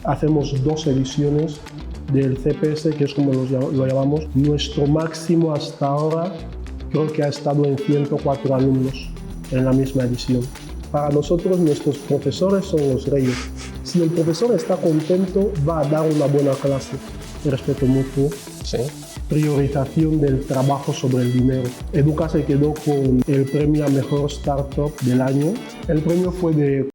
hacemos 2 ediciones del CPS, que es como lo llamamos. Nuestro máximo hasta ahora creo que ha estado en 104 alumnos en la misma edición. Para nosotros, nuestros profesores son los reyes. Si el profesor está contento, va a dar una buena clase. Respeto mutuo. Sí. Priorización del trabajo sobre el dinero. Educa se quedó con el premio a Mejor Startup del año. El premio fue de...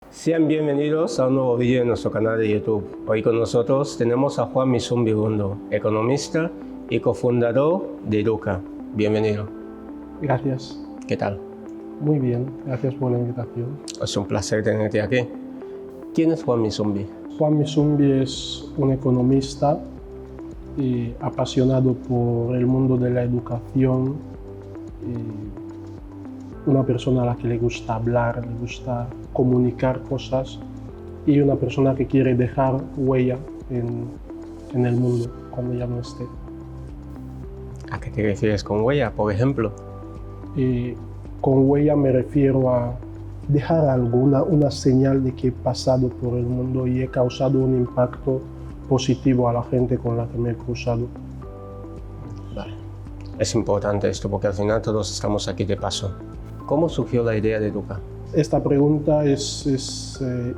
Sean bienvenidos a un nuevo vídeo en nuestro canal de YouTube. Hoy con nosotros tenemos a Juan Misumbi Gundo, economista y cofundador de Educa. Bienvenido. Gracias. ¿Qué tal? Muy bien, gracias por la invitación. Es un placer tenerte aquí. ¿Quién es Juan Misumbi? Juan Misumbi es un economista apasionado por el mundo de la educación, una persona a la que le gusta hablar, le gusta comunicar cosas y una persona que quiere dejar huella en el mundo cuando ya no esté. ¿A qué te refieres con huella, por ejemplo? Con huella me refiero a dejar algo, una señal de que he pasado por el mundo y he causado un impacto positivo a la gente con la que me he cruzado. Vale. Es importante esto porque al final todos estamos aquí de paso. ¿Cómo surgió la idea de Educa? Esta pregunta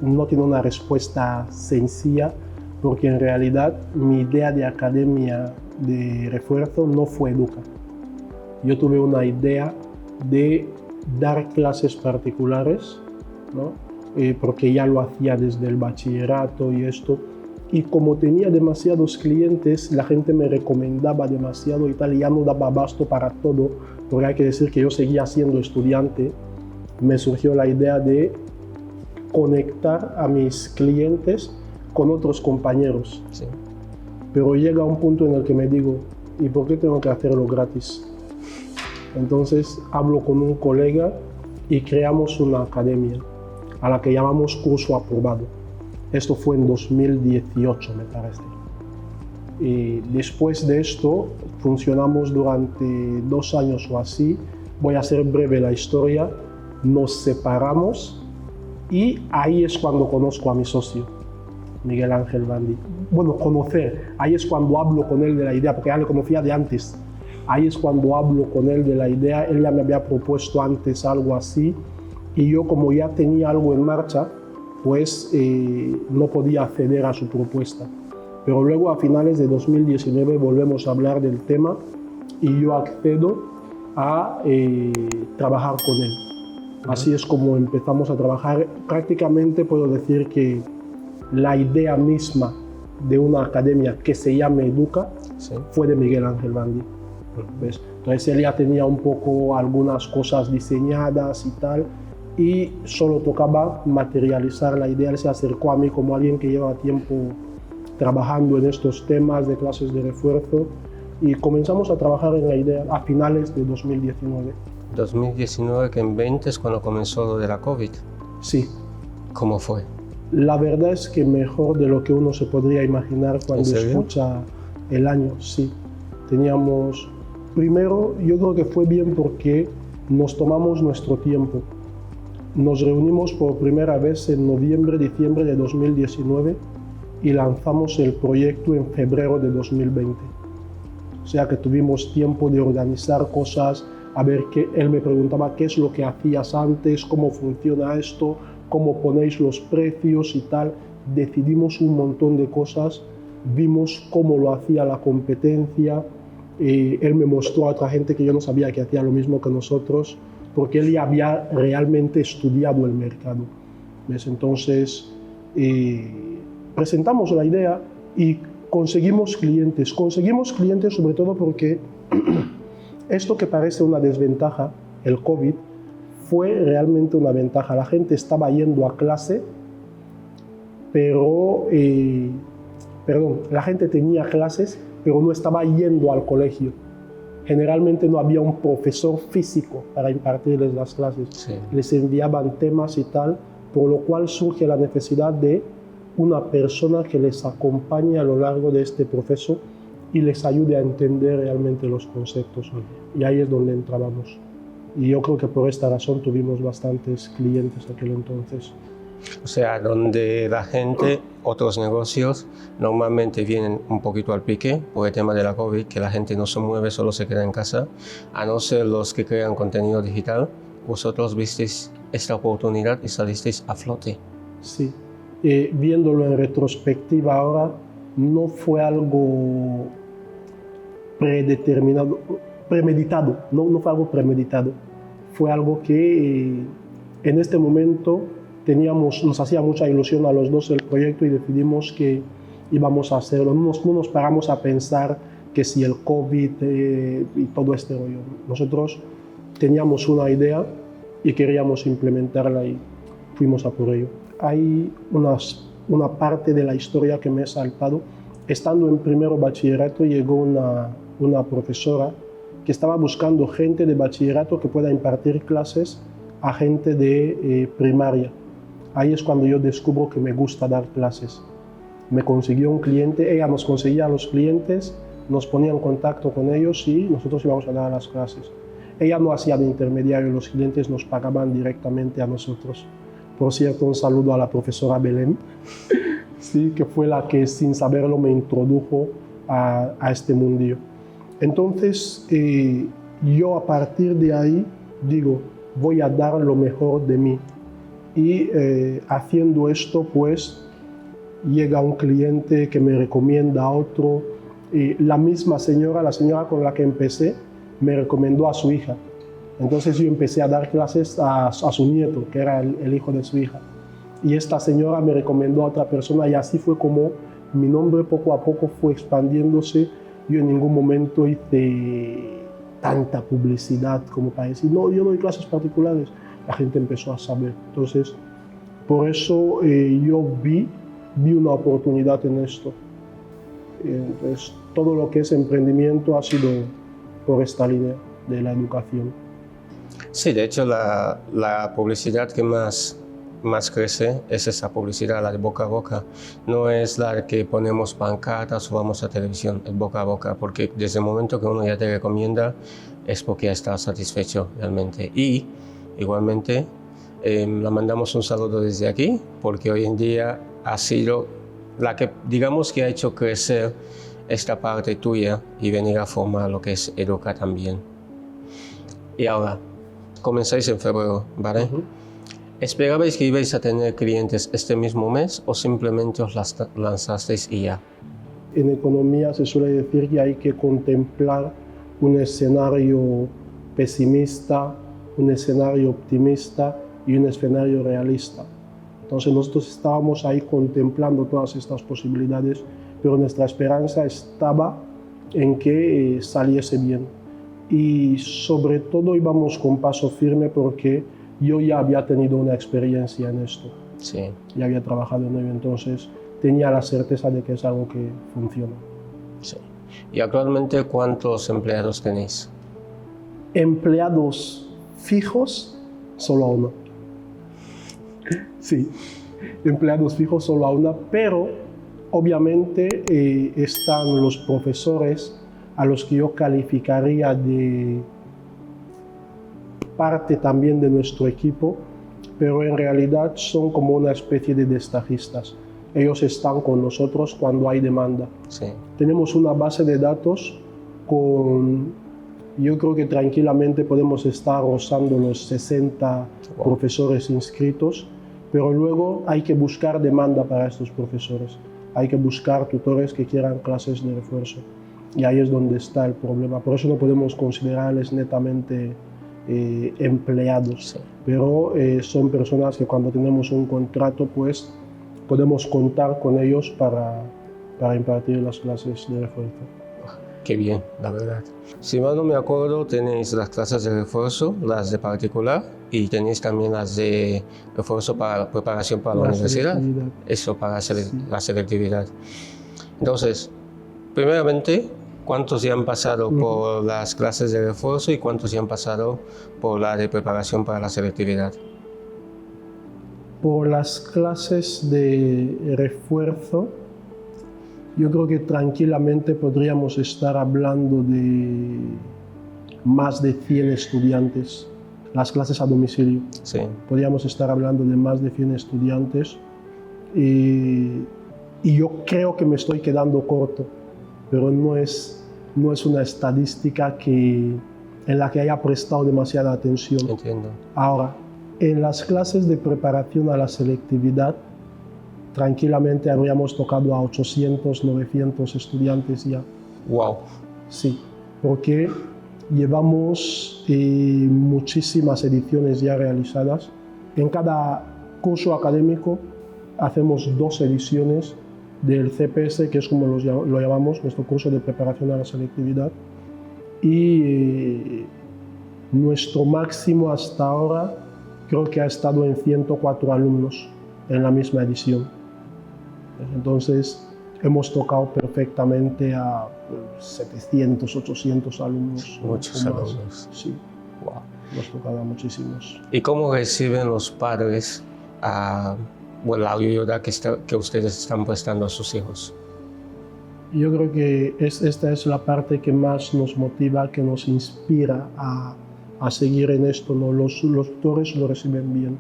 no tiene una respuesta sencilla porque en realidad mi idea de academia de refuerzo no fue Educa. Yo tuve una idea de dar clases particulares, ¿no? Porque ya lo hacía desde el bachillerato y esto. Y como tenía demasiados clientes, la gente me recomendaba demasiado y tal, y ya no daba abasto para todo, porque hay que decir que yo seguía siendo estudiante. Me surgió la idea de conectar a mis clientes con otros compañeros. Sí. Pero llega un punto en el que me digo, ¿y por qué tengo que hacerlo gratis? Entonces hablo con un colega y creamos una academia a la que llamamos Curso Aprobado. Esto fue en 2018, me parece. Y después de esto, funcionamos durante 2 años o así. Voy a hacer breve la historia. Nos separamos y ahí es cuando conozco a mi socio, Miguel Ángel Bandi. Bueno, conocer. Ahí es cuando hablo con él de la idea, porque ya le conocía de antes. Ahí es cuando hablo con él de la idea. Él ya me había propuesto antes algo así. Y yo, como ya tenía algo en marcha, pues no podía acceder a su propuesta. Pero luego a finales de 2019 volvemos a hablar del tema y yo accedo a trabajar con él. Así es como empezamos a trabajar. Prácticamente puedo decir que la idea misma de una academia que se llame Educa Sí. fue de Miguel Ángel Bandi. ¿Ves? Entonces él ya tenía un poco algunas cosas diseñadas y tal, y solo tocaba materializar la idea. Él se acercó a mí como alguien que lleva tiempo trabajando en estos temas de clases de refuerzo y comenzamos a trabajar en la idea a finales de 2019. 2019, que en 20 es cuando comenzó lo de la COVID. Sí. ¿Cómo fue? La verdad es que mejor de lo que uno se podría imaginar cuando ¿En serio? escucha el año, sí. Teníamos, primero yo creo que fue bien porque nos tomamos nuestro tiempo. Nos reunimos por primera vez en noviembre, diciembre de 2019 y lanzamos el proyecto en febrero de 2020. O sea que tuvimos tiempo de organizar cosas, a ver que él me preguntaba qué es lo que hacías antes, cómo funciona esto, cómo ponéis los precios y tal. Decidimos un montón de cosas, vimos cómo lo hacía la competencia, él me mostró a otra gente que yo no sabía que hacía lo mismo que nosotros, porque él ya había realmente estudiado el mercado. ¿Ves? Entonces, presentamos la idea y conseguimos clientes. Conseguimos clientes sobre todo porque esto que parece una desventaja, el COVID, fue realmente una ventaja. La gente estaba yendo a clase, pero, la gente tenía clases, pero no estaba yendo al colegio. Generalmente no había un profesor físico para impartirles las clases. Sí. Les enviaban temas y tal, por lo cual surge la necesidad de una persona que les acompañe a lo largo de este proceso y les ayude a entender realmente los conceptos. Y ahí es donde entrábamos. Y yo creo que por esta razón tuvimos bastantes clientes aquel entonces. O sea, donde la gente otros negocios normalmente vienen un poquito al pique por el tema de la COVID, que la gente no se mueve, solo se queda en casa, a no ser los que crean contenido digital. Vosotros visteis esta oportunidad y salisteis a flote. Sí, viéndolo en retrospectiva ahora, no fue algo premeditado, no fue algo premeditado, fue algo que en este momento nos hacía mucha ilusión a los dos el proyecto y decidimos que íbamos a hacerlo. No nos paramos a pensar que si el COVID y todo este rollo. Nosotros teníamos una idea y queríamos implementarla y fuimos a por ello. Hay una parte de la historia que me he saltado. Estando en primero bachillerato llegó una profesora que estaba buscando gente de bachillerato que pueda impartir clases a gente de primaria. Ahí es cuando yo descubro que me gusta dar clases. Me consiguió un cliente, ella nos conseguía a los clientes, nos ponía en contacto con ellos y nosotros íbamos a dar las clases. Ella no hacía de intermediario, los clientes nos pagaban directamente a nosotros. Por cierto, un saludo a la profesora Belén, sí, que fue la que sin saberlo me introdujo a este mundillo. Entonces, yo a partir de ahí digo, voy a dar lo mejor de mí. Y haciendo esto, pues, llega un cliente que me recomienda a otro. La misma señora, la señora con la que empecé, me recomendó a su hija. Entonces yo empecé a dar clases a su nieto, que era el hijo de su hija. Y esta señora me recomendó a otra persona y así fue como mi nombre poco a poco fue expandiéndose. Yo en ningún momento hice tanta publicidad como para decir, no, yo doy clases particulares. La gente empezó a saber. Entonces, por eso yo vi una oportunidad en esto. Entonces, todo lo que es emprendimiento ha sido por esta línea de la educación. Sí, de hecho, la publicidad que más crece es esa publicidad, la de boca a boca. No es la que ponemos pancartas o vamos a televisión, es boca a boca, porque desde el momento que uno ya te recomienda es porque ya está satisfecho realmente. Y igualmente, le mandamos un saludo desde aquí, porque hoy en día ha sido la que, digamos, que ha hecho crecer esta parte tuya y venir a formar lo que es Educa también. Y ahora, comenzáis en febrero, ¿vale? ¿Esperabais que ibais a tener clientes este mismo mes o simplemente os lanzasteis y ya? En economía se suele decir que hay que contemplar un escenario pesimista, un escenario optimista y un escenario realista. Entonces nosotros estábamos ahí contemplando todas estas posibilidades, pero nuestra esperanza estaba en que saliese bien. Y sobre todo íbamos con paso firme porque yo ya había tenido una experiencia en esto. Sí. Ya había trabajado en ello, entonces tenía la certeza de que es algo que funciona. Sí. ¿Y actualmente cuántos empleados tenéis? Empleados fijos, solo a uno. Sí, empleados fijos solo a una, pero obviamente están los profesores a los que yo calificaría de parte también de nuestro equipo, pero en realidad son como una especie de destajistas. Ellos están con nosotros cuando hay demanda. Sí. Tenemos una base de datos con, yo creo que tranquilamente podemos estar rozando los 60 profesores inscritos, pero luego hay que buscar demanda para estos profesores. Hay que buscar tutores que quieran clases de refuerzo. Y ahí es donde está el problema. Por eso no podemos considerarles netamente empleados, Sí. pero son personas que cuando tenemos un contrato, pues podemos contar con ellos para impartir las clases de refuerzo. Qué bien, la verdad. Si mal no me acuerdo, tenéis las clases de refuerzo, las de particular, y tenéis también las de refuerzo para preparación para la universidad. Selectividad. Eso, para Sí. la selectividad. Entonces, primeramente, ¿cuántos ya han pasado por las clases de refuerzo y cuántos ya han pasado por la de preparación para la selectividad? Por las clases de refuerzo, yo creo que tranquilamente podríamos estar hablando de más de 100 estudiantes. Las clases a domicilio. Sí. Podríamos estar hablando de más de 100 estudiantes. Y Y yo creo que me estoy quedando corto, pero no es una estadística en la que haya prestado demasiada atención. Entiendo. Ahora, en las clases de preparación a la selectividad, tranquilamente habríamos tocado a 800, 900 estudiantes ya. Wow. Sí, porque llevamos muchísimas ediciones ya realizadas. En cada curso académico hacemos 2 ediciones del CPS, que es como lo llamamos, nuestro curso de preparación a la selectividad. Y nuestro máximo hasta ahora creo que ha estado en 104 alumnos en la misma edición. Entonces, hemos tocado perfectamente a 700, 800 alumnos. Muchos alumnos. Sí, Wow. hemos tocado a muchísimos. ¿Y cómo reciben los padres la ayuda que ustedes están prestando a sus hijos? Yo creo que esta es la parte que más nos motiva, que nos inspira a seguir en esto, ¿no? Los tutores lo reciben bien.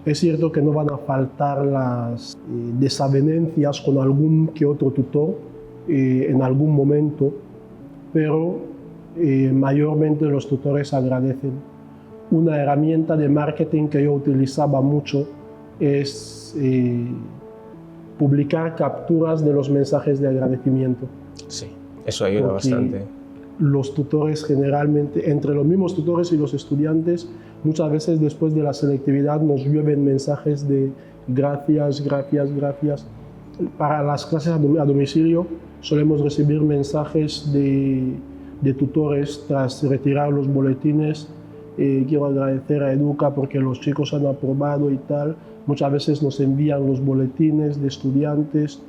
Es cierto que no van a faltar las desavenencias con algún que otro tutor en algún momento, pero mayormente los tutores agradecen. Una herramienta de marketing que yo utilizaba mucho es publicar capturas de los mensajes de agradecimiento. Sí, eso ayuda bastante. Los tutores generalmente, entre los mismos tutores y los estudiantes, muchas veces después de la selectividad nos llueven mensajes de gracias, gracias, gracias. Para las clases a domicilio solemos recibir mensajes de tutores tras retirar los boletines. Quiero agradecer a Educa porque los chicos han aprobado y tal. Muchas veces nos envían los boletines de estudiantes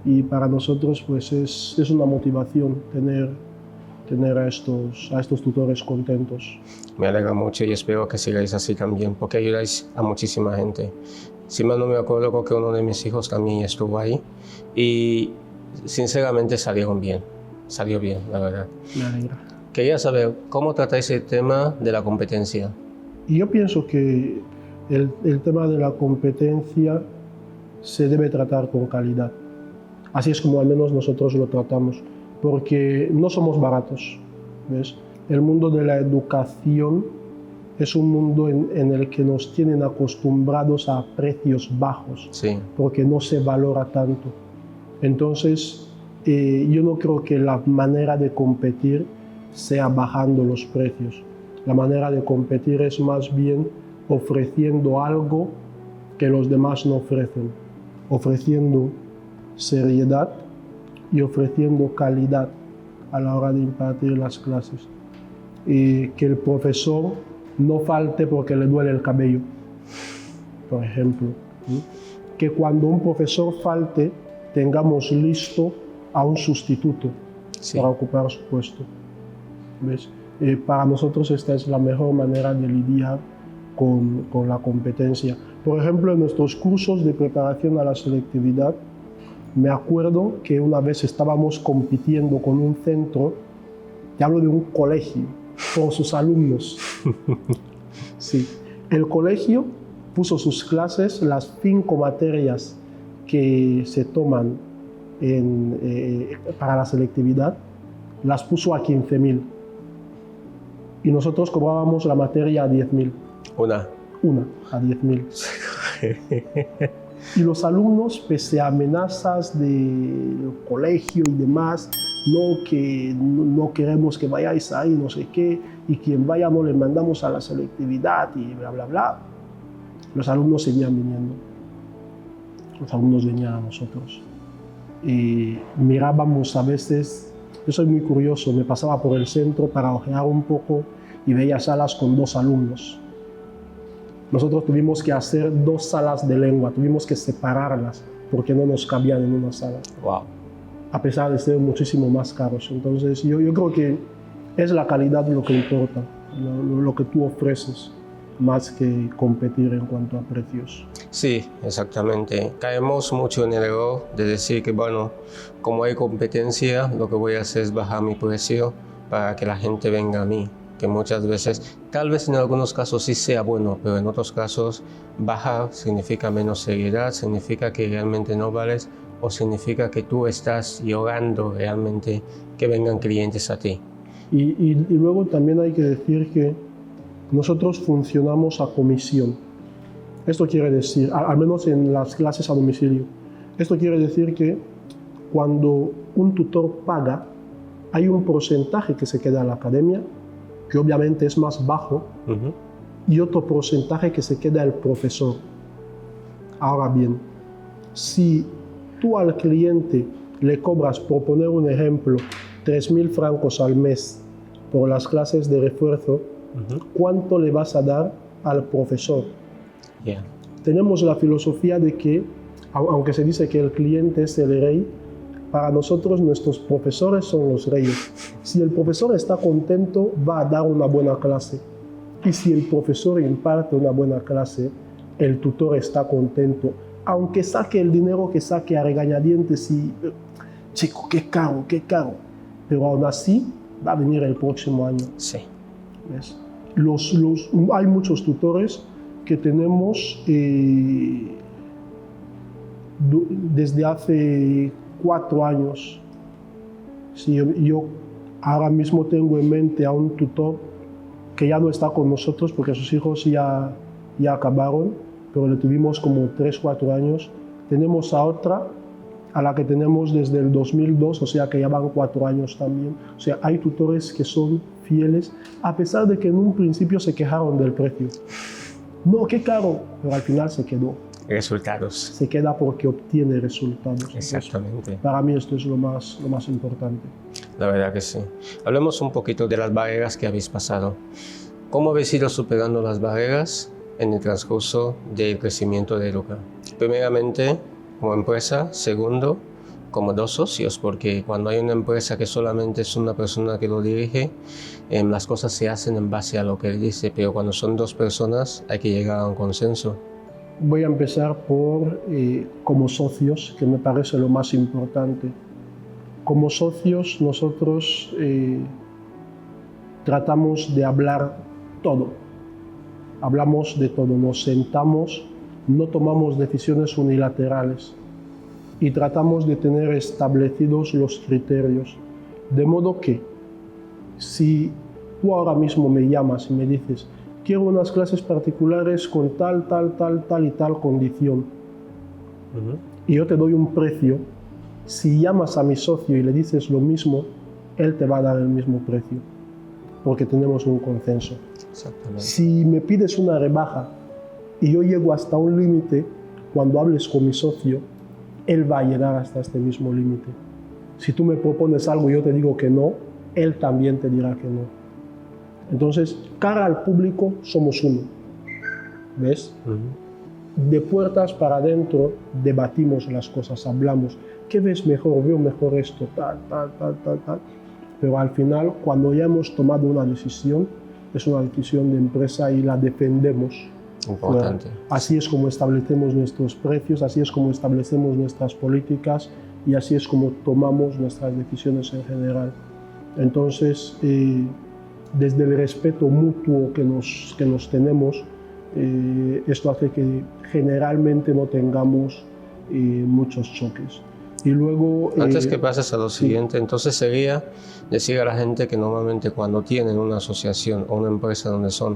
y para nosotros pues es una motivación tener a estos tutores contentos. Me alegra mucho y espero que sigáis así también, porque ayudáis a muchísima gente. Si mal no me acuerdo, creo que uno de mis hijos también estuvo ahí y sinceramente salió bien, la verdad. Me alegra. Quería saber, ¿cómo tratáis el tema de la competencia? Y yo pienso que el tema de la competencia se debe tratar con calidad. Así es como al menos nosotros lo tratamos, porque no somos baratos, ¿ves? El mundo de la educación es un mundo en el que nos tienen acostumbrados a precios bajos, Sí. porque no se valora tanto. Entonces, yo no creo que la manera de competir sea bajando los precios. La manera de competir es más bien ofreciendo algo que los demás no ofrecen, ofreciendo seriedad y ofreciendo calidad a la hora de impartir las clases. Y que el profesor no falte porque le duele el cabello, por ejemplo. Que cuando un profesor falte, tengamos listo a un sustituto para ocupar su puesto. ¿Ves? Para nosotros esta es la mejor manera de lidiar con la competencia. Por ejemplo, en nuestros cursos de preparación a la selectividad, me acuerdo que una vez estábamos compitiendo con un centro, te hablo de un colegio, con sus alumnos. Sí. El colegio puso sus clases, las 5 materias que se toman para la selectividad, las puso a 15.000. Y nosotros cobrábamos la materia a 10.000. Una A 10.000. Y los alumnos, pese a amenazas del colegio y demás, no queremos que vayáis ahí, no sé qué, y quien vaya no le mandamos a la selectividad y bla, bla, bla, los alumnos seguían viniendo. Los alumnos venían a nosotros. Y mirábamos a veces, yo soy muy curioso, me pasaba por el centro para ojear un poco y veía salas con 2 alumnos. Nosotros tuvimos que hacer 2 salas de lengua, tuvimos que separarlas porque no nos cabían en una sala. Wow. A pesar de ser muchísimo más caros. Entonces yo creo que es la calidad lo que importa, lo que tú ofreces, más que competir en cuanto a precios. Sí, exactamente. Caemos mucho en el error de decir que, bueno, como hay competencia, lo que voy a hacer es bajar mi precio para que la gente venga a mí. Que muchas veces, tal vez en algunos casos sí sea bueno, pero en otros casos bajar significa menos seriedad, significa que realmente no vales o significa que tú estás llorando realmente que vengan clientes a ti? Y luego también hay que decir que nosotros funcionamos a comisión. Esto quiere decir, al menos en las clases a domicilio, esto quiere decir que cuando un tutor paga, hay un porcentaje que se queda en la academia, que obviamente es más bajo, y otro porcentaje que se queda el profesor. Ahora bien, si tú al cliente le cobras, por poner un ejemplo, 3.000 francos al mes por las clases de refuerzo, ¿cuánto le vas a dar al profesor? Yeah. Tenemos la filosofía de que, aunque se dice que el cliente es el rey, para nosotros nuestros profesores son los reyes. Si el profesor está contento, va a dar una buena clase. Y si el profesor imparte una buena clase, el tutor está contento. Aunque saque el dinero que saque a regañadientes y, chico, qué caro, qué caro. Pero aún así, va a venir el próximo año. Sí. ¿Ves? Hay muchos tutores que tenemos desde hace 4 años. Sí, yo ahora mismo tengo en mente a un tutor que ya no está con nosotros porque sus hijos ya acabaron, pero le tuvimos como 3 o 4 años. Tenemos a otra a la que tenemos desde el 2002, o sea que ya van 4 años también. O sea, hay tutores que son fieles, a pesar de que en un principio se quejaron del precio. No, qué caro, pero al final se quedó. Resultados. Se queda porque obtiene resultados. Exactamente. Entonces, para mí esto es lo más importante. La verdad que sí. Hablemos un poquito de las barreras que habéis pasado. ¿Cómo habéis ido superando las barreras en el transcurso del crecimiento de Educa? Primeramente, como empresa. Segundo, como 2 socios, porque cuando hay una empresa que solamente es una persona que lo dirige, las cosas se hacen en base a lo que él dice, pero cuando son 2 personas hay que llegar a un consenso. Voy a empezar por como socios, que me parece lo más importante. Como socios nosotros tratamos de hablar todo. Hablamos de todo, nos sentamos, no tomamos decisiones unilaterales y tratamos de tener establecidos los criterios. De modo que si tú ahora mismo me llamas y me dices quiero unas clases particulares con tal y tal condición, y yo te doy un precio, si llamas a mi socio y le dices lo mismo, él te va a dar el mismo precio, porque tenemos un consenso. Exactamente. Si me pides una rebaja y yo llego hasta un límite, cuando hables con mi socio, él va a llegar hasta este mismo límite. Si tú me propones algo y yo te digo que no, él también te dirá que no. Entonces, cara al público somos uno, ¿ves? De puertas para adentro debatimos las cosas, hablamos. ¿Qué ves mejor? Veo mejor esto, tal. Pero al final, cuando ya hemos tomado una decisión, es una decisión de empresa y la defendemos. Importante. Así es como establecemos nuestros precios, así es como establecemos nuestras políticas y así es como tomamos nuestras decisiones en general. Entonces, desde el respeto mutuo que nos tenemos, esto hace que generalmente no tengamos muchos choques. Y luego, antes que pases a lo siguiente, entonces sería decir a la gente que normalmente cuando tienen una asociación o una empresa donde son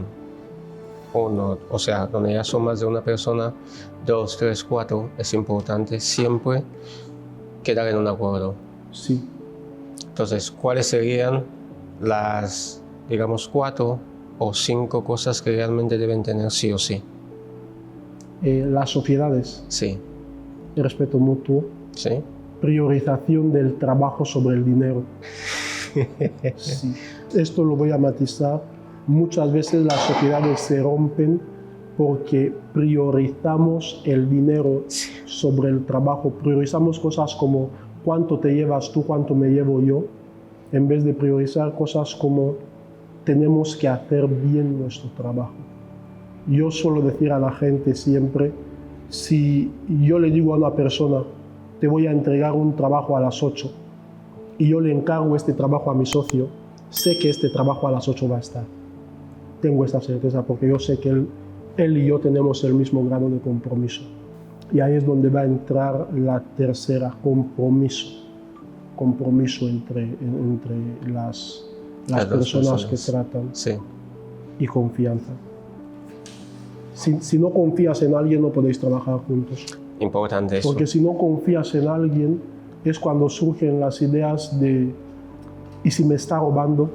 uno, o sea, donde ya son más de una persona, 2, 3, 4, es importante siempre quedar en un acuerdo. Sí. Entonces, ¿cuáles serían las, digamos, 4 o 5 cosas que realmente deben tener sí o sí? Las sociedades. Sí. El respeto mutuo. Sí. Priorización del trabajo sobre el dinero. Sí. Esto lo voy a matizar. Muchas veces las sociedades se rompen porque priorizamos el dinero sobre el trabajo. Priorizamos cosas como cuánto te llevas tú, cuánto me llevo yo, en vez de priorizar cosas como tenemos que hacer bien nuestro trabajo. Yo suelo decir a la gente siempre, si yo le digo a una persona, te voy a entregar un trabajo a las 8 y yo le encargo este trabajo a mi socio, sé que este trabajo a las 8 va a estar. Tengo esta certeza porque yo sé que él y yo tenemos el mismo grado de compromiso. Y ahí es donde va a entrar la tercera, compromiso. Compromiso entre las personas que tratan. Sí. Y confianza. Si no confías en alguien, no podéis trabajar juntos. Importante eso. Porque si no confías en alguien, es cuando surgen las ideas de ¿y si me está robando?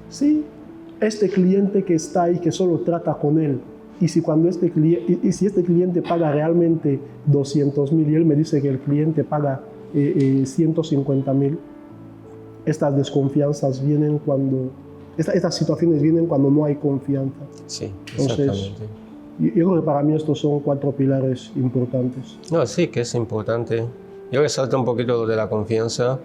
Sí, este cliente que está ahí, que solo trata con él, y si este cliente paga realmente 200,000 y él me dice que el cliente paga 150,000, estas desconfianzas vienen cuando, estas situaciones vienen cuando no hay confianza. Sí, Entonces, exactamente. Yo creo que para mí estos son 4 pilares importantes. No, sí, que es importante. Yo resalto un poquito lo de la confianza,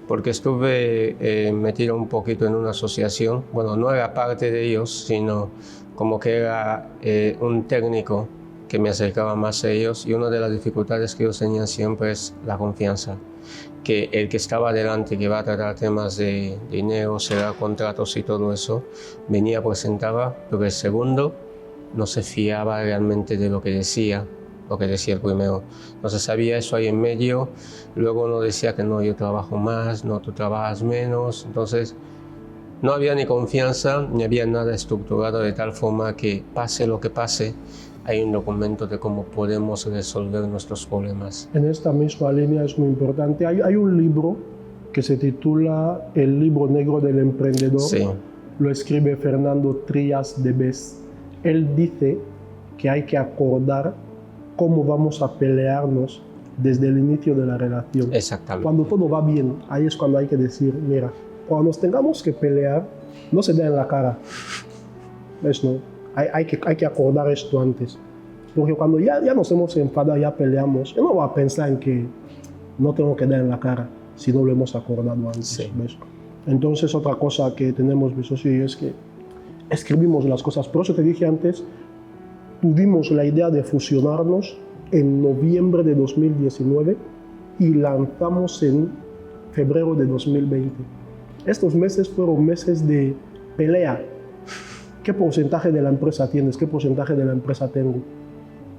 porque estuve metido un poquito en una asociación. Bueno, no era parte de ellos, sino como que era un técnico que me acercaba más a ellos, y una de las dificultades que ellos tenían siempre es la confianza. Que el que estaba delante, que va a tratar temas de dinero, cerrar contratos y todo eso, venía, presentaba, pero el segundo no se fiaba realmente de lo que decía el primero. Entonces había eso ahí en medio, luego uno decía que no, yo trabajo más, no, tú trabajas menos. Entonces no había ni confianza, ni había nada estructurado de tal forma que pase lo que pase, hay un documento de cómo podemos resolver nuestros problemas. En esta misma línea es muy importante. Hay un libro que se titula El libro negro del emprendedor. Sí. Lo escribe Fernando Trías de Bes. Él dice que hay que acordar cómo vamos a pelearnos desde el inicio de la relación. Exactamente. Cuando todo va bien, ahí es cuando hay que decir, mira, cuando nos tengamos que pelear, no se da en la cara. ¿Ves, no? Hay que acordar esto antes. Porque cuando ya nos hemos enfadado, ya peleamos, yo no voy a pensar en que no tengo que dar en la cara si no lo hemos acordado antes. Sí. ¿Ves? Entonces, otra cosa que tenemos, mi socio y yo, es que escribimos las cosas. Por eso te dije antes, tuvimos la idea de fusionarnos en noviembre de 2019 y lanzamos en febrero de 2020. Estos meses fueron meses de pelea. ¿Qué porcentaje de la empresa tienes? ¿Qué porcentaje de la empresa tengo?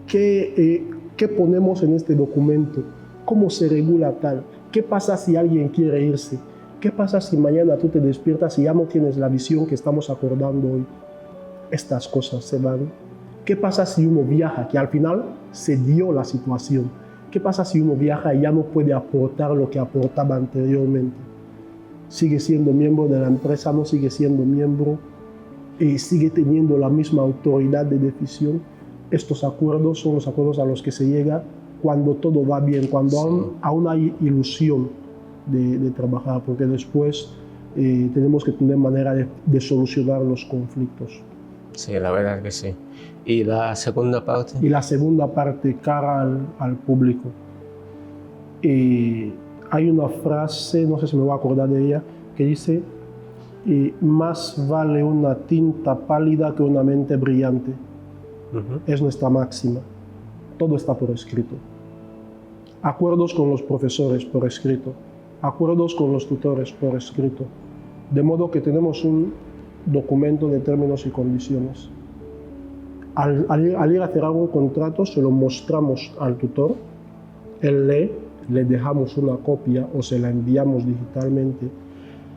¿Qué ponemos en este documento? ¿Cómo se regula tal? ¿Qué pasa si alguien quiere irse? ¿Qué pasa si mañana tú te despiertas y ya no tienes la visión que estamos acordando hoy? Estas cosas se van. ¿Qué pasa si uno viaja? Que al final se dio la situación. ¿Qué pasa si uno viaja y ya no puede aportar lo que aportaba anteriormente? Sigue siendo miembro de la empresa, no sigue siendo miembro, sigue teniendo la misma autoridad de decisión. Estos acuerdos son los acuerdos a los que se llega cuando todo va bien, cuando aún hay ilusión de trabajar, porque después tenemos que tener manera de solucionar los conflictos. Sí, la verdad que sí. ¿Y la segunda parte? Y la segunda parte, cara al público. Hay una frase, no sé si me voy a acordar de ella, que dice, más vale una tinta pálida que una mente brillante. Es nuestra máxima. Todo está por escrito. Acuerdos con los profesores por escrito. Acuerdos con los tutores por escrito. De modo que tenemos un documento de términos y condiciones. Al ir a cerrar un contrato, se lo mostramos al tutor, él lee, le dejamos una copia o se la enviamos digitalmente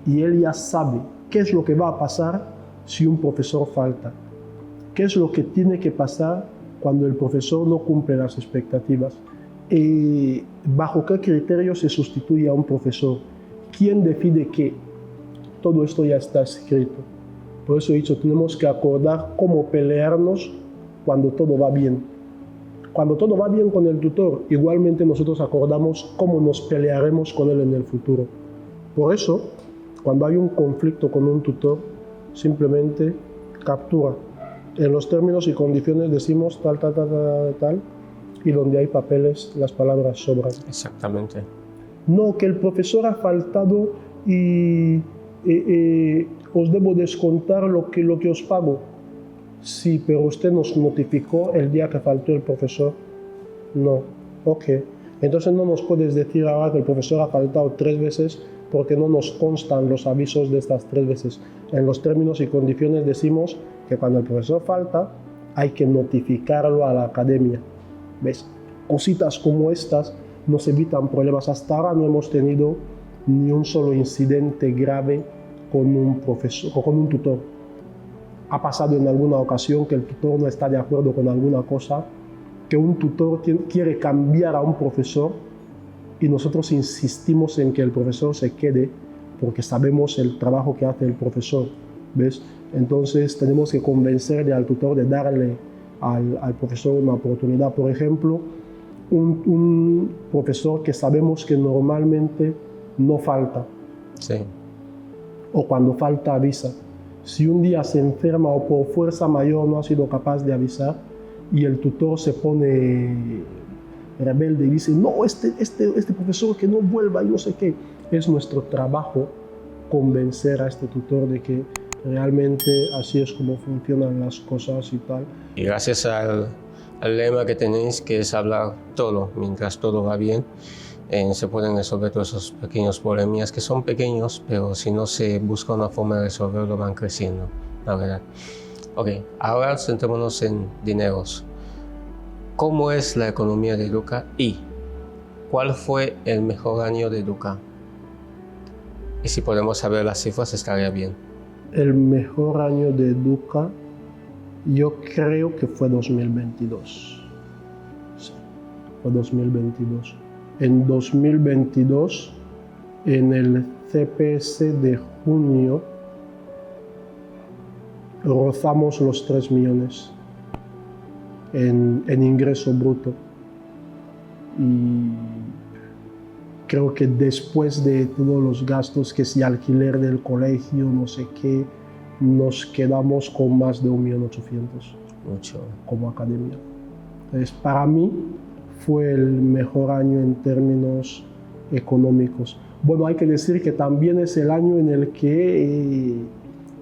y él ya sabe qué es lo que va a pasar si un profesor falta, qué es lo que tiene que pasar cuando el profesor no cumple las expectativas, bajo qué criterio se sustituye a un profesor, quién decide qué. Todo esto ya está escrito. Por eso he dicho, tenemos que acordar cómo pelearnos cuando todo va bien. Cuando todo va bien con el tutor, igualmente nosotros acordamos cómo nos pelearemos con él en el futuro. Por eso, cuando hay un conflicto con un tutor, simplemente captura. En los términos y condiciones decimos tal, tal, tal, tal, tal, y donde hay papeles, las palabras sobran. Exactamente. No, que el profesor ha faltado y os debo descontar lo que os pago. Sí, pero usted nos notificó el día que faltó el profesor. No, ok. Entonces no nos puedes decir ahora que el profesor ha faltado 3 veces porque no nos constan los avisos de estas 3 veces. En los términos y condiciones decimos que cuando el profesor falta hay que notificarlo a la academia. ¿Ves? Cositas como estas nos evitan problemas. Hasta ahora no hemos tenido ni un solo incidente grave con un profesor o con un tutor. Ha pasado en alguna ocasión que el tutor no está de acuerdo con alguna cosa, que un tutor quiere cambiar a un profesor y nosotros insistimos en que el profesor se quede porque sabemos el trabajo que hace el profesor, ¿ves? Entonces tenemos que convencerle al tutor de darle al profesor una oportunidad. Por ejemplo, un profesor que sabemos que normalmente no falta, Sí. o cuando falta avisa. Si un día se enferma o por fuerza mayor no ha sido capaz de avisar y el tutor se pone rebelde y dice, no, este profesor que no vuelva y no sé qué, es nuestro trabajo convencer a este tutor de que realmente así es como funcionan las cosas y tal. Y gracias al lema que tenéis, que es hablar todo, mientras todo va bien, se pueden resolver todos esos pequeños problemas que son pequeños, pero si no se busca una forma de resolverlo van creciendo, la verdad. Ok, ahora centrémonos en dineros. ¿Cómo es la economía de Educa y cuál fue el mejor año de Educa? Y si podemos saber las cifras estaría bien. El mejor año de Educa yo creo que fue 2022. Sí, fue 2022. En 2022, en el CPS de junio, rozamos los 3 millones en ingreso bruto. Y creo que después de todos los gastos, que si alquiler del colegio, no sé qué, nos quedamos con más de 1.800.000 Mucho. como academia. Entonces, para mí fue el mejor año en términos económicos. Bueno, hay que decir que también es el año en el que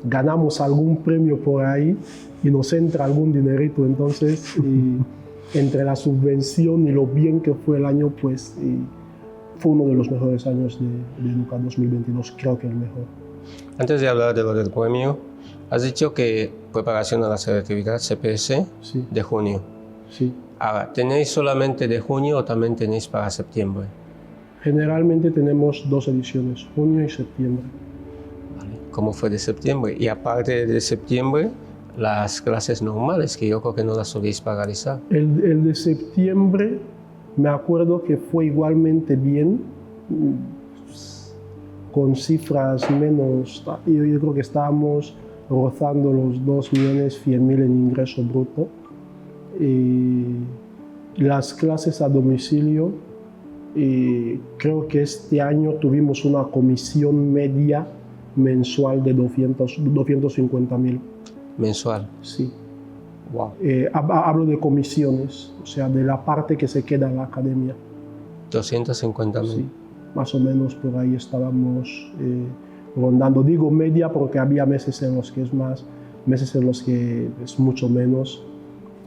ganamos algún premio por ahí y nos entra algún dinerito. Entonces, entre la subvención y lo bien que fue el año, pues fue uno de los mejores años de Educa 2022, creo que el mejor. Antes de hablar de lo del premio, has dicho que preparación a la selectividad CPS Sí, de junio. sí. Ahora, ¿tenéis solamente de junio o también tenéis para septiembre? Generalmente tenemos 2 ediciones, junio y septiembre. Vale. ¿Cómo fue de septiembre? Y aparte de septiembre, las clases normales, que yo creo que no las soléis paralizar. El de septiembre, me acuerdo que fue igualmente bien, con cifras menos, yo creo que estábamos rozando los 2.100.000 en ingreso bruto. Las clases a domicilio, creo que este año tuvimos una comisión media mensual de 250.000. Mensual. Sí. Wow. Hablo de comisiones, o sea, de la parte que se queda en la academia. 250.000. Sí, más o menos por ahí estábamos rondando. Digo media porque había meses en los que es más, meses en los que es mucho menos.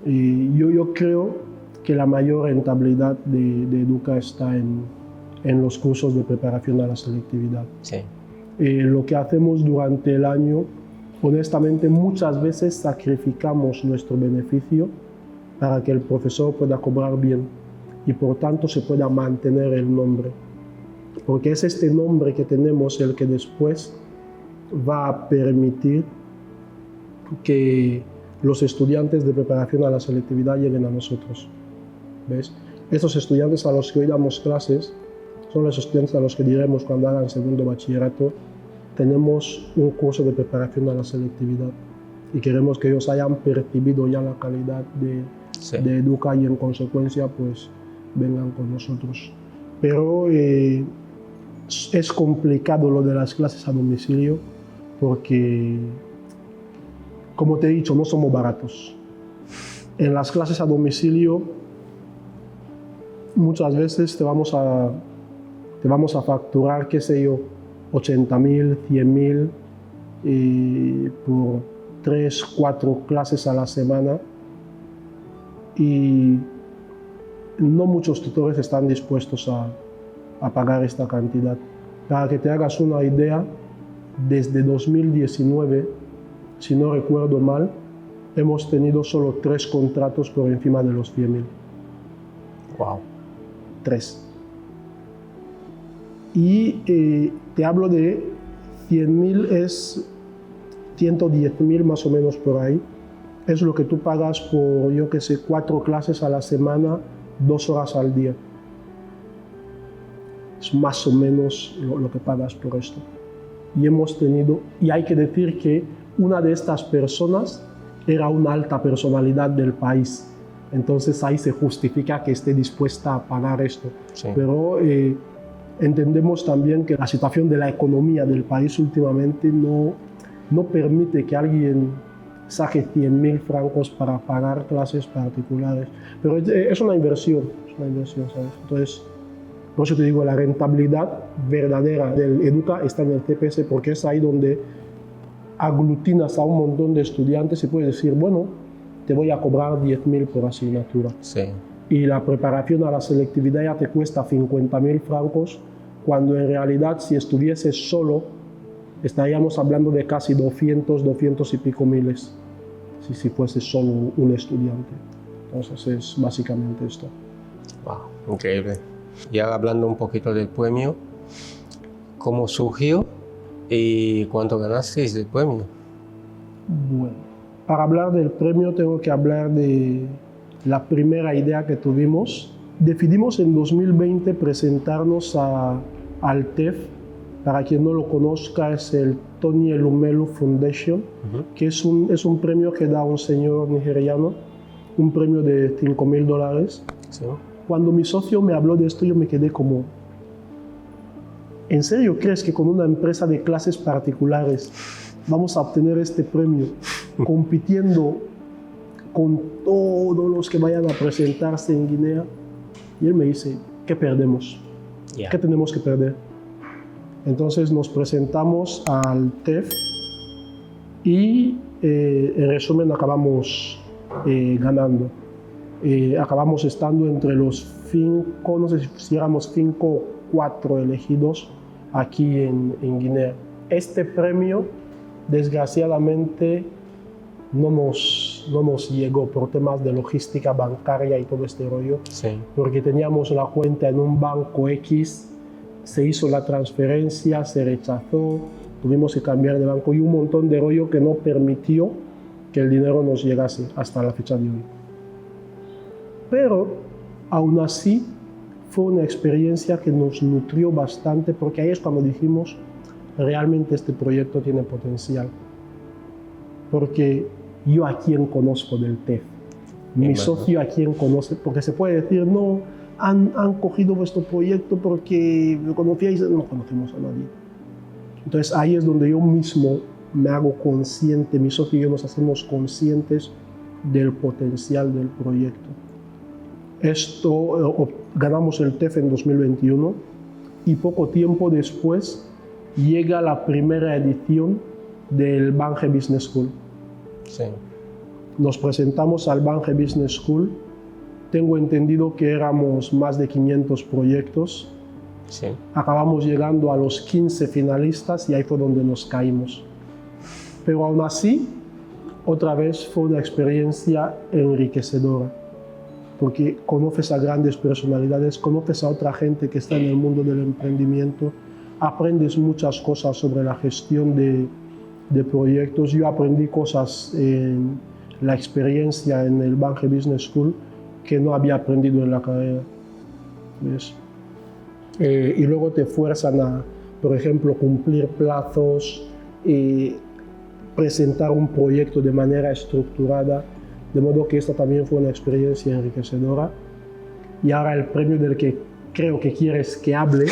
Y yo creo que la mayor rentabilidad de Educa está en los cursos de preparación a la selectividad. Sí. Lo que hacemos durante el año, honestamente, muchas veces sacrificamos nuestro beneficio para que el profesor pueda cobrar bien y por tanto se pueda mantener el nombre. Porque es este nombre que tenemos el que después va a permitir que los estudiantes de preparación a la selectividad lleguen a nosotros. ¿Ves? Esos estudiantes a los que hoy damos clases son los estudiantes a los que diremos cuando hagan segundo bachillerato: tenemos un curso de preparación a la selectividad y queremos que ellos hayan percibido ya la calidad de Educa y en consecuencia pues vengan con nosotros. Pero es complicado lo de las clases a domicilio porque, como te he dicho, no somos baratos. En las clases a domicilio muchas veces te vamos a facturar, qué sé yo, 80.000, 100.000 por 3, 4 clases a la semana, y no muchos tutores están dispuestos a pagar esta cantidad. Para que te hagas una idea, desde 2019, si no recuerdo mal, hemos tenido solo 3 contratos por encima de los 100.000. Wow. 3. Y te hablo de 100.000 es 110.000 más o menos por ahí. Es lo que tú pagas por, yo que sé, 4 clases a la semana, 2 horas al día. Es más o menos lo que pagas por esto. Y hay que decir que una de estas personas era una alta personalidad del país. Entonces ahí se justifica que esté dispuesta a pagar esto. Sí. Pero entendemos también que la situación de la economía del país últimamente no permite que alguien saque 100.000 francos para pagar clases particulares. Pero es una inversión, ¿sabes? Entonces, por eso te digo, la rentabilidad verdadera del Educa está en el TPS, porque es ahí donde aglutinas a un montón de estudiantes y puedes decir, bueno, te voy a cobrar 10.000 por asignatura. Sí. Y la preparación a la selectividad ya te cuesta 50.000 francos, cuando en realidad si estuvieses solo, estaríamos hablando de casi 200 y pico miles, si fuese solo un estudiante. Entonces es básicamente esto. Wow, increíble. Y ahora hablando un poquito del premio, ¿cómo surgió y cuánto ganasteis del premio? Bueno, para hablar del premio tengo que hablar de la primera idea que tuvimos. Decidimos en 2020 presentarnos al TEF. Para quien no lo conozca, es el Tony Elumelu Foundation, que es un premio que da un señor nigeriano, un premio de $5.000. Sí. Cuando mi socio me habló de esto, yo me quedé como, ¿en serio crees que con una empresa de clases particulares vamos a obtener este premio compitiendo con todos los que vayan a presentarse en Guinea? Y él me dice, ¿qué perdemos? Yeah. ¿Qué tenemos que perder? Entonces nos presentamos al TEF y en resumen acabamos ganando. Acabamos estando entre los 5, no sé si éramos 5 o 4 elegidos aquí en Guinea. Este premio, desgraciadamente, no nos llegó por temas de logística bancaria y todo este rollo, Sí. porque teníamos la cuenta en un banco X, se hizo la transferencia, se rechazó, tuvimos que cambiar de banco y un montón de rollo que no permitió que el dinero nos llegase hasta la fecha de hoy. Pero aún así fue una experiencia que nos nutrió bastante, porque ahí es cuando dijimos, realmente este proyecto tiene potencial. Porque yo a quién conozco del TEF, mi socio a quién conoce, porque se puede decir, no, han cogido vuestro proyecto porque lo conocíais, no conocemos a nadie. Entonces ahí es donde yo mismo me hago consciente, mi socio y yo nos hacemos conscientes del potencial del proyecto. Ganamos el TEF en 2021 y poco tiempo después llega la primera edición del Bange Business School. Sí. Nos presentamos al Bange Business School. Tengo entendido que éramos más de 500 proyectos. Sí. Acabamos llegando a los 15 finalistas y ahí fue donde nos caímos. Pero aún así, otra vez fue una experiencia enriquecedora, porque conoces a grandes personalidades, conoces a otra gente que está en el mundo del emprendimiento, aprendes muchas cosas sobre la gestión de proyectos. Yo aprendí cosas en la experiencia en el Bange Business School que no había aprendido en la carrera. ¿Ves? Y luego te fuerzan a, por ejemplo, cumplir plazos, presentar un proyecto de manera estructurada, de modo que esta también fue una experiencia enriquecedora. Y ahora el premio del que creo que quieres que hable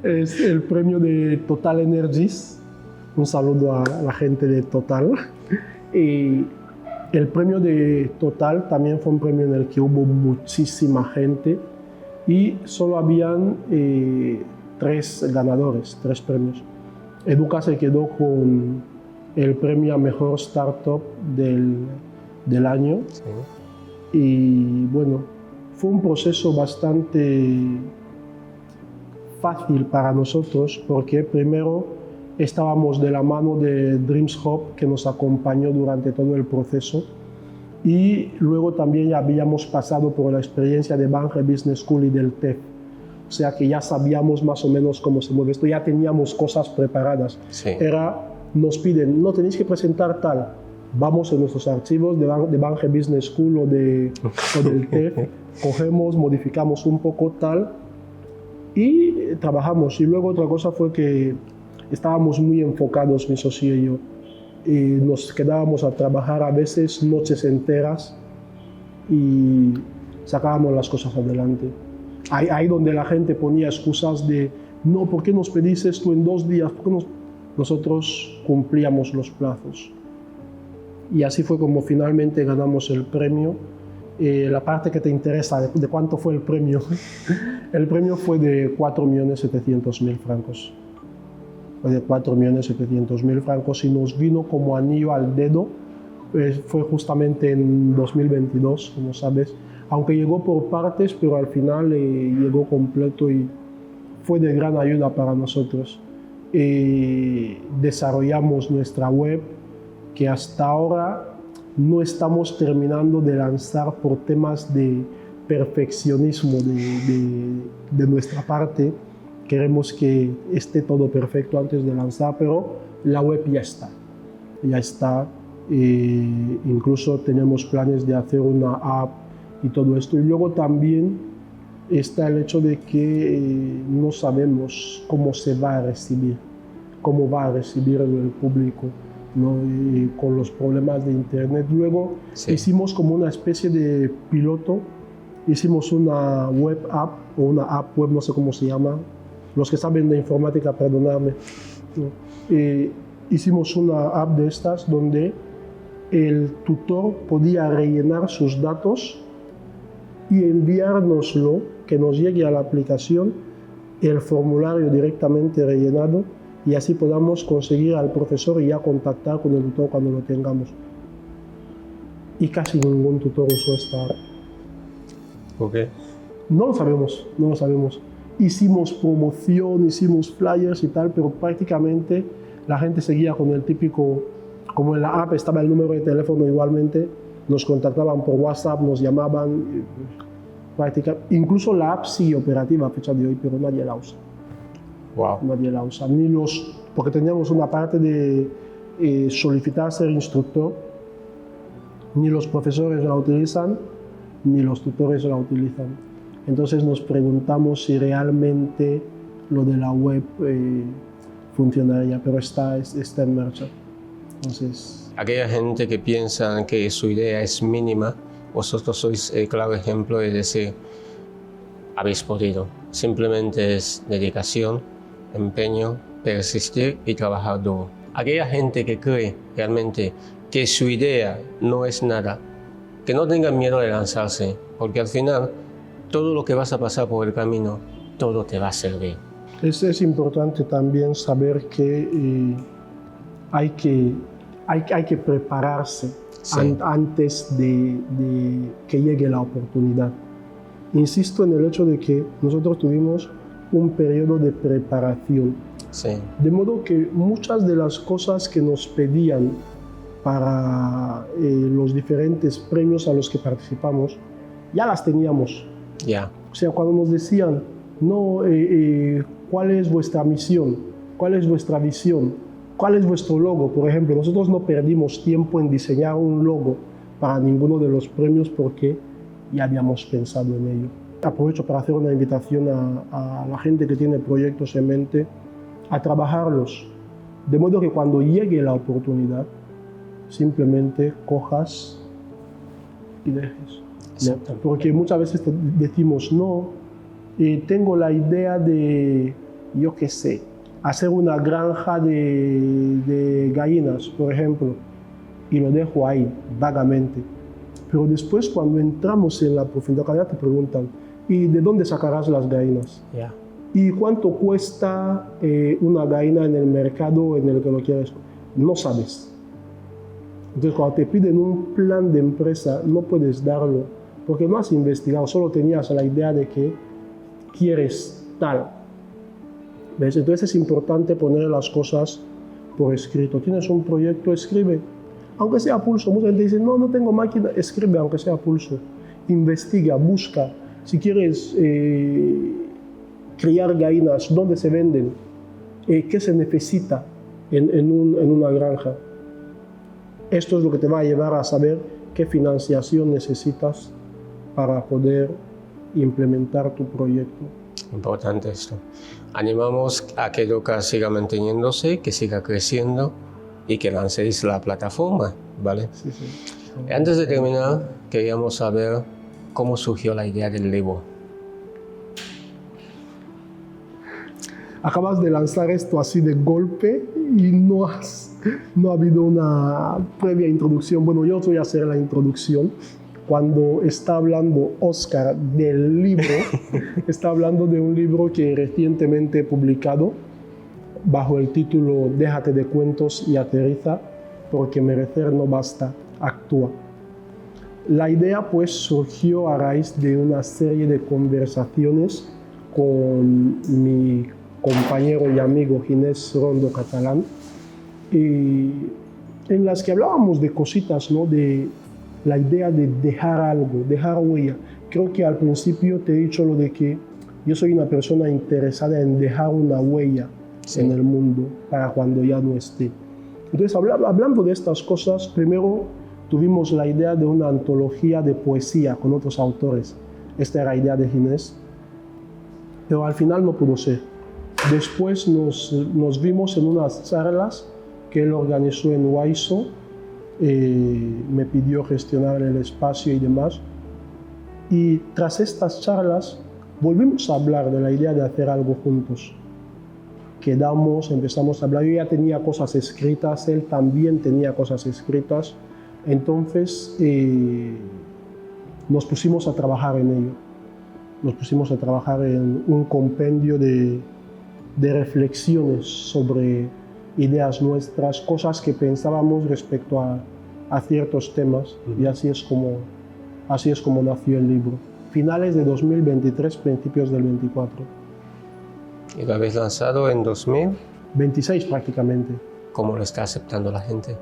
es el premio de Total Energies. Un saludo a la gente de Total. Y el premio de Total también fue un premio en el que hubo muchísima gente y solo habían 3 ganadores, 3 premios. Educa se quedó con el premio a Mejor Startup del año. Sí. Y bueno, fue un proceso bastante fácil para nosotros porque primero estábamos de la mano de Dreams Hub, que nos acompañó durante todo el proceso. Y luego también ya habíamos pasado por la experiencia de Bange Business School y del TEF. O sea que ya sabíamos más o menos cómo se mueve esto, ya teníamos cosas preparadas. Sí. Nos piden, no tenéis que presentar tal. Vamos en nuestros archivos de Bange Business School o del TEF, cogemos, modificamos un poco tal y trabajamos. Y luego otra cosa fue que estábamos muy enfocados, mi socio y yo. Y nos quedábamos a trabajar a veces noches enteras y sacábamos las cosas adelante. Ahí donde la gente ponía excusas de no, ¿por qué nos pedís esto en 2 días? Nosotros cumplíamos los plazos. Y así fue como finalmente ganamos el premio. La parte que te interesa, de cuánto fue el premio. El premio fue de 4.700.000 francos. De 4.700.000 francos y nos vino como anillo al dedo. Fue justamente en 2022, como sabes, aunque llegó por partes, pero al final llegó completo y fue de gran ayuda para nosotros. Desarrollamos nuestra web, que hasta ahora no estamos terminando de lanzar por temas de perfeccionismo de nuestra parte. Queremos que esté todo perfecto antes de lanzar, pero la web ya está. Incluso tenemos planes de hacer una app y todo esto. Y luego también está el hecho de que no sabemos cómo se va a recibir, cómo va a recibir el público, ¿no? Con los problemas de internet. Luego hicimos como una especie de piloto, hicimos una web app o una app web, no sé cómo se llama. Los que saben de informática, perdonadme. Hicimos una app de estas donde el tutor podía rellenar sus datos y enviárnoslo, que nos llegue a la aplicación, el formulario directamente rellenado, y así podamos conseguir al profesor y ya contactar con el tutor cuando lo tengamos. Y casi ningún tutor usó esta app. ¿Por qué? No lo sabemos. Hicimos promoción, hicimos flyers y tal, pero prácticamente la gente seguía con el típico, como en la app estaba el número de teléfono igualmente, nos contactaban por WhatsApp, nos llamaban, incluso la app sigue operativa a fecha de hoy, pero nadie la usa. Wow. Nadie la usa, porque teníamos una parte de solicitar ser instructor, ni los profesores la utilizan, ni los tutores la utilizan. Entonces nos preguntamos si realmente lo de la web funcionaría, pero está en marcha. Entonces, aquella gente que piensa que su idea es mínima, vosotros sois el claro ejemplo de decir, habéis podido. Simplemente es dedicación, empeño, persistir y trabajar duro. Aquella gente que cree realmente que su idea no es nada, que no tengan miedo de lanzarse, porque al final todo lo que vas a pasar por el camino, todo te va a servir. Es importante también saber que hay que prepararse antes de que llegue la oportunidad. Insisto en el hecho de que nosotros tuvimos un periodo de preparación. Sí. De modo que muchas de las cosas que nos pedían para los diferentes premios a los que participamos, ya las teníamos. Yeah. O sea, cuando nos decían, no, ¿cuál es vuestra misión? ¿Cuál es vuestra visión? ¿Cuál es vuestro logo? Por ejemplo, nosotros no perdimos tiempo en diseñar un logo para ninguno de los premios porque ya habíamos pensado en ello. Aprovecho para hacer una invitación a la gente que tiene proyectos en mente a trabajarlos, de modo que cuando llegue la oportunidad, simplemente cojas y dejes. ¿No? Porque muchas veces decimos, no, tengo la idea de, yo qué sé, hacer una granja de gallinas, por ejemplo, y lo dejo ahí, vagamente. Pero después, cuando entramos en la profundidad, te preguntan, ¿y de dónde sacarás las gallinas? Yeah. ¿Y cuánto cuesta una gallina en el mercado en el que lo quieres? No sabes. Entonces, cuando te piden un plan de empresa, no puedes darlo, porque no has investigado, solo tenías la idea de que quieres tal. ¿Ves? Entonces es importante poner las cosas por escrito. Tienes un proyecto, escribe. aunque sea a pulso. Mucha gente dice, no tengo máquina, escribe aunque sea a pulso. Investiga, busca. Si quieres criar gallinas, ¿dónde se venden? ¿Qué se necesita en una granja? Esto es lo que te va a llevar a saber qué financiación necesitas para poder implementar tu proyecto. Importante esto. Animamos a que Docker siga manteniéndose, que siga creciendo y que lancéis la plataforma, ¿vale? Sí. Antes de terminar, queríamos saber cómo surgió la idea del libro. Acabas de lanzar esto así de golpe y no ha habido una previa introducción. Bueno, yo voy a hacer la introducción. Cuando está hablando Oscar del libro, está hablando de un libro que recientemente he publicado bajo el título Déjate de cuentos y aterriza, porque merecer no basta, actúa. La idea pues surgió a raíz de una serie de conversaciones con mi compañero y amigo Ginés Rondo Catalán, en las que hablábamos de cositas, ¿no? De la idea de dejar algo, dejar huella. Creo que al principio te he dicho lo de que yo soy una persona interesada en dejar una huella en el mundo para cuando ya no esté. Entonces, hablando de estas cosas, primero tuvimos la idea de una antología de poesía con otros autores. Esta era la idea de Ginés, pero al final no pudo ser. Después nos vimos en unas charlas que él organizó en Waiso, me pidió gestionar el espacio y demás. Y tras estas charlas volvimos a hablar de la idea de hacer algo juntos. Quedamos, empezamos a hablar, yo ya tenía cosas escritas, él también tenía cosas escritas. Entonces nos pusimos a trabajar en ello. Nos pusimos a trabajar en un compendio de reflexiones sobre ideas nuestras, cosas que pensábamos respecto a ciertos temas, y así es como nació el libro. Finales de 2023, principios del 24. ¿Y lo habéis lanzado en 2026 prácticamente. ¿Cómo lo está aceptando la gente?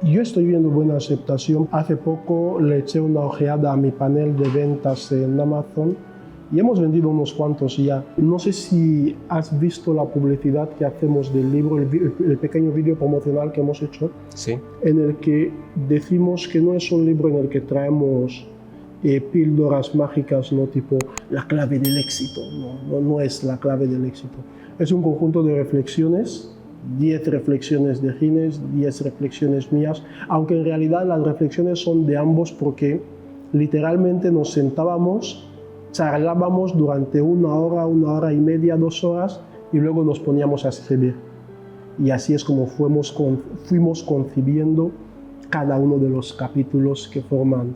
Yo estoy viendo buena aceptación. Hace poco le eché una ojeada a mi panel de ventas en Amazon y hemos vendido unos cuantos ya. No sé si has visto la publicidad que hacemos del libro, el pequeño vídeo promocional que hemos hecho, sí, en el que decimos que no es un libro en el que traemos píldoras mágicas, no tipo la clave del éxito. No es la clave del éxito. Es un conjunto de reflexiones, 10 reflexiones de Ginés, 10 reflexiones mías, aunque en realidad las reflexiones son de ambos porque literalmente nos sentábamos, charlábamos durante una hora y media, 2 horas y luego nos poníamos a escribir. Y así es como fuimos concibiendo cada uno de los capítulos que forman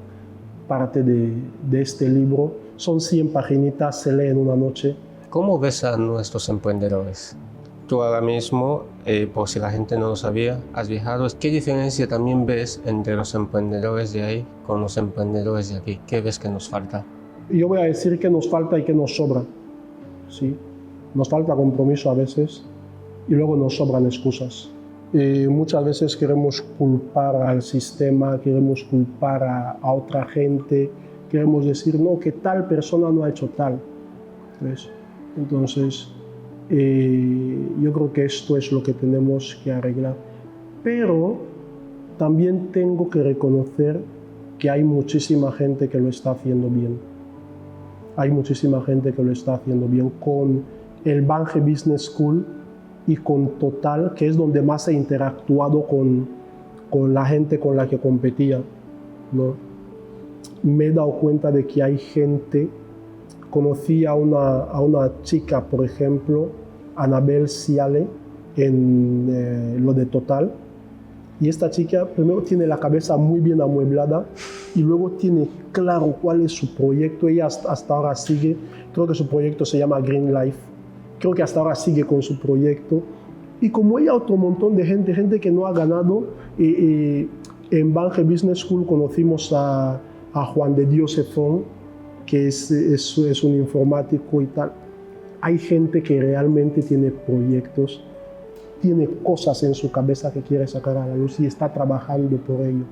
parte de este libro. Son 100 paginitas, se lee en una noche. ¿Cómo ves a nuestros emprendedores? Tú ahora mismo, por si la gente no lo sabía, has viajado. ¿Qué diferencia también ves entre los emprendedores de ahí con los emprendedores de aquí? ¿Qué ves que nos falta? Yo voy a decir que nos falta y que nos sobra. ¿Sí? Nos falta compromiso a veces y luego nos sobran excusas. Muchas veces queremos culpar al sistema, queremos culpar a otra gente, queremos decir, no, que tal persona no ha hecho tal. ¿Ves? Entonces, yo creo que esto es lo que tenemos que arreglar. Pero también tengo que reconocer que hay muchísima gente que lo está haciendo bien. Hay muchísima gente que lo está haciendo bien con el Bange Business School y con Total, que es donde más he interactuado con la gente con la que competía, ¿no? Me he dado cuenta de que hay gente. Conocí a una chica, por ejemplo, Anabel Ciale, en lo de Total. Y esta chica primero tiene la cabeza muy bien amueblada y luego tiene claro cuál es su proyecto. Ella hasta ahora sigue, creo que su proyecto se llama Green Life. Creo que hasta ahora sigue con su proyecto. Y como ella, otro montón de gente que no ha ganado. En Bange Business School conocimos a Juan de Dios Efón, que es un informático y tal. Hay gente que realmente tiene proyectos tiene cosas en su cabeza que quiere sacar a la luz y está trabajando por ello.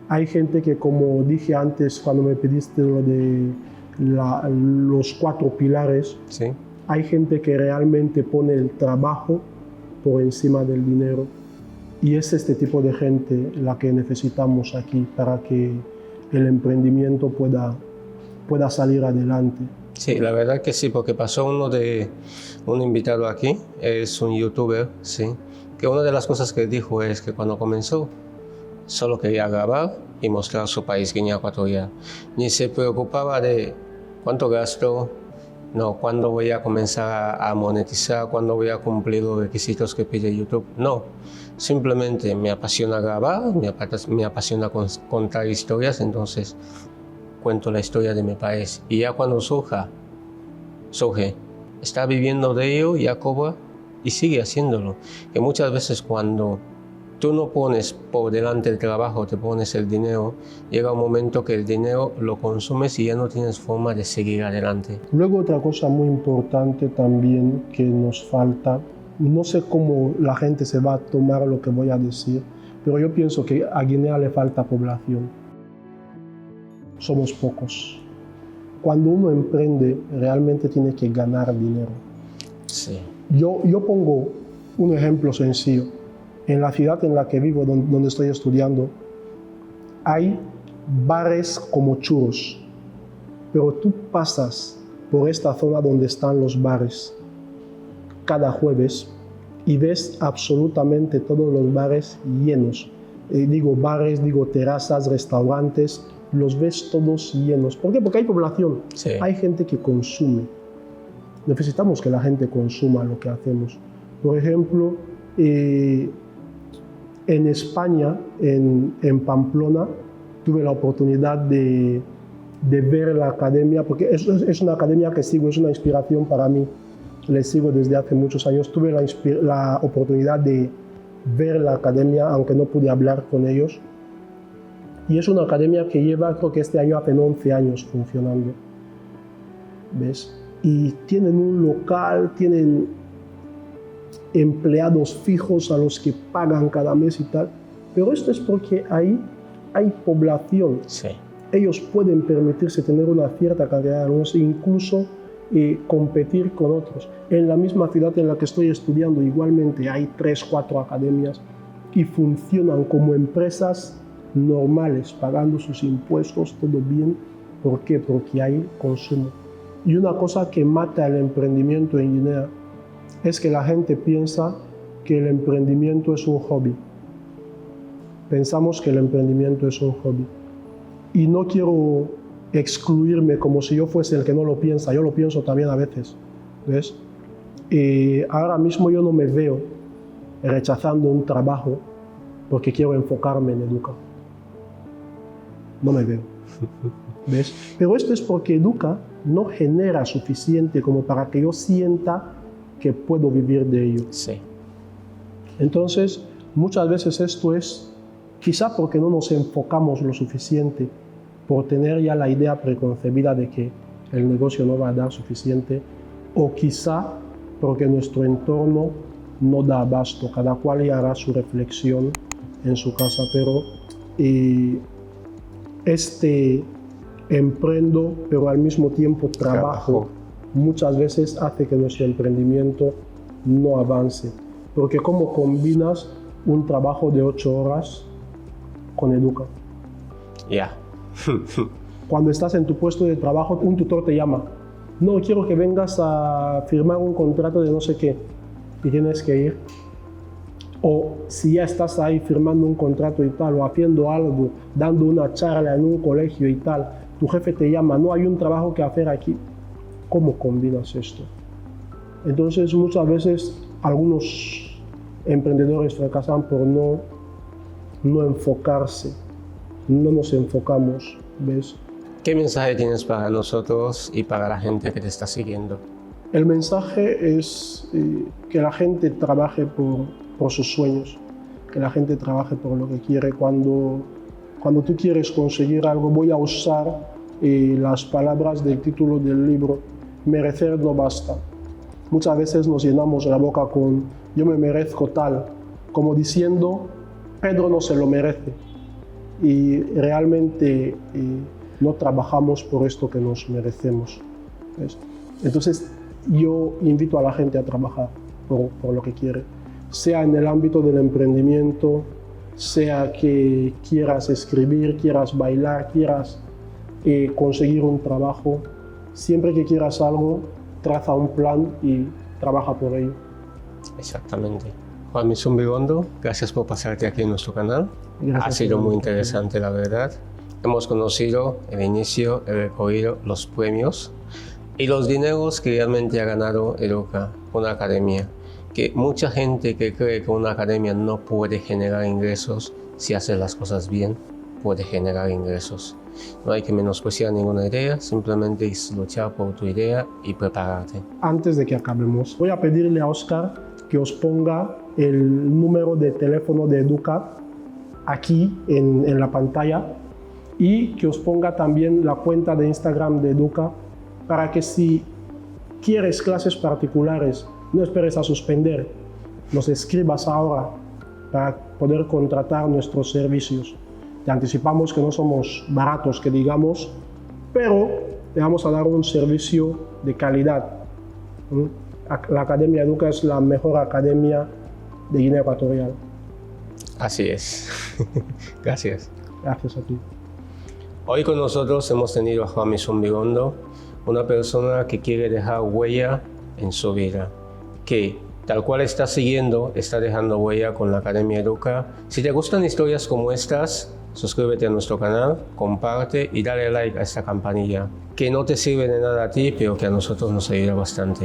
Hay gente que, como dije antes cuando me pediste lo de los 4 pilares, Sí. hay gente que realmente pone el trabajo por encima del dinero. Y es este tipo de gente la que necesitamos aquí para que el emprendimiento pueda salir adelante. Sí, la verdad que sí, porque pasó un invitado aquí, es un youtuber, sí, que una de las cosas que dijo es que cuando comenzó solo quería grabar y mostrar su país, Guinea Ecuatorial. Ni se preocupaba de cuánto gasto, no, cuándo voy a comenzar a monetizar, cuándo voy a cumplir los requisitos que pide YouTube. No, simplemente me apasiona grabar, me apasiona contar historias, entonces cuento la historia de mi país. Y ya cuando surge, está viviendo de ello, ya cobra y sigue haciéndolo. Que muchas veces cuando tú no pones por delante el trabajo, te pones el dinero, llega un momento que el dinero lo consumes y ya no tienes forma de seguir adelante. Luego otra cosa muy importante también que nos falta, no sé cómo la gente se va a tomar lo que voy a decir, pero yo pienso que a Guinea le falta población. Somos pocos. Cuando uno emprende, realmente tiene que ganar dinero. Sí. Yo pongo un ejemplo sencillo. En la ciudad en la que vivo, donde estoy estudiando, hay bares como churros, pero tú pasas por esta zona donde están los bares cada jueves y ves absolutamente todos los bares llenos. Digo bares, digo terrazas, restaurantes, los ves todos llenos. ¿Por qué? Porque hay población, Sí. hay gente que consume. Necesitamos que la gente consuma lo que hacemos. Por ejemplo, en España, en Pamplona, tuve la oportunidad de ver la academia, porque es una academia que sigo, es una inspiración para mí. Le sigo desde hace muchos años. Tuve la oportunidad de ver la academia, aunque no pude hablar con ellos. Y es una academia que lleva, creo que este año hace 11 años funcionando. ¿Ves? Y tienen un local, tienen empleados fijos a los que pagan cada mes y tal. Pero esto es porque ahí hay población. Sí. Ellos pueden permitirse tener una cierta cantidad de alumnos e incluso competir con otros. En la misma ciudad en la que estoy estudiando igualmente hay 3, 4 academias y funcionan como empresas normales, pagando sus impuestos, todo bien. ¿Por qué? Porque hay consumo. Y una cosa que mata el emprendimiento en Guinea es que la gente piensa que el emprendimiento es un hobby. Pensamos que el emprendimiento es un hobby. Y no quiero excluirme como si yo fuese el que no lo piensa, yo lo pienso también a veces, ¿ves? Ahora mismo yo no me veo rechazando un trabajo porque quiero enfocarme en Educa. No me veo, ¿ves? Pero esto es porque Educa no genera suficiente como para que yo sienta que puedo vivir de ello. Sí. Entonces, muchas veces esto es quizá porque no nos enfocamos lo suficiente, por tener ya la idea preconcebida de que el negocio no va a dar suficiente, o quizá porque nuestro entorno no da abasto. Cada cual ya hará su reflexión en su casa, pero emprendo, pero al mismo tiempo trabajo, muchas veces hace que nuestro emprendimiento no avance. Porque ¿cómo combinas un trabajo de 8 horas con Educa? Ya. Cuando estás en tu puesto de trabajo, un tutor te llama. No, quiero que vengas a firmar un contrato de no sé qué. Y tienes que ir. O si ya estás ahí firmando un contrato y tal, o haciendo algo, dando una charla en un colegio y tal, tu jefe te llama, no, hay un trabajo que hacer aquí. ¿Cómo combinas esto? Entonces, muchas veces, algunos emprendedores fracasan por no enfocarse. No nos enfocamos, ¿ves? ¿Qué mensaje tienes para nosotros y para la gente que te está siguiendo? El mensaje es que la gente trabaje por sus sueños, que la gente trabaje por lo que quiere. Cuando tú quieres conseguir algo, voy a usar las palabras del título del libro, merecer no basta. Muchas veces nos llenamos la boca con yo me merezco tal, como diciendo Pedro no se lo merece. Y realmente no trabajamos por esto que nos merecemos, ¿ves? Entonces yo invito a la gente a trabajar por lo que quiere, sea en el ámbito del emprendimiento, sea que quieras escribir, quieras bailar, quieras conseguir un trabajo. Siempre que quieras algo, traza un plan y trabaja por ello. Exactamente. Juan Misson Vigondo, gracias por pasarte aquí en nuestro canal. Gracias Ha sido por muy la interesante, la verdad. Hemos conocido el inicio, el recorrido, los premios y los dineros que realmente ha ganado Educa, una academia. Que mucha gente que cree que una academia no puede generar ingresos, si hace las cosas bien, puede generar ingresos. No hay que menospreciar ninguna idea, simplemente es luchar por tu idea y prepararte. Antes de que acabemos, voy a pedirle a Oscar que os ponga el número de teléfono de Educa aquí en la pantalla y que os ponga también la cuenta de Instagram de Educa para que si quieres clases particulares, no esperes a suspender, nos escribas ahora para poder contratar nuestros servicios. Te anticipamos que no somos baratos, que digamos, pero te vamos a dar un servicio de calidad. La Academia Educa es la mejor academia de Guinea Ecuatorial. Así es. Gracias. Gracias a ti. Hoy con nosotros hemos tenido a Juan Misson Vigondo, una persona que quiere dejar huella en su vida, que tal cual está siguiendo, está dejando huella con la Academia Educa. Si te gustan historias como estas, suscríbete a nuestro canal, comparte y dale like a esta campanilla, que no te sirve de nada a ti, pero que a nosotros nos ayuda bastante.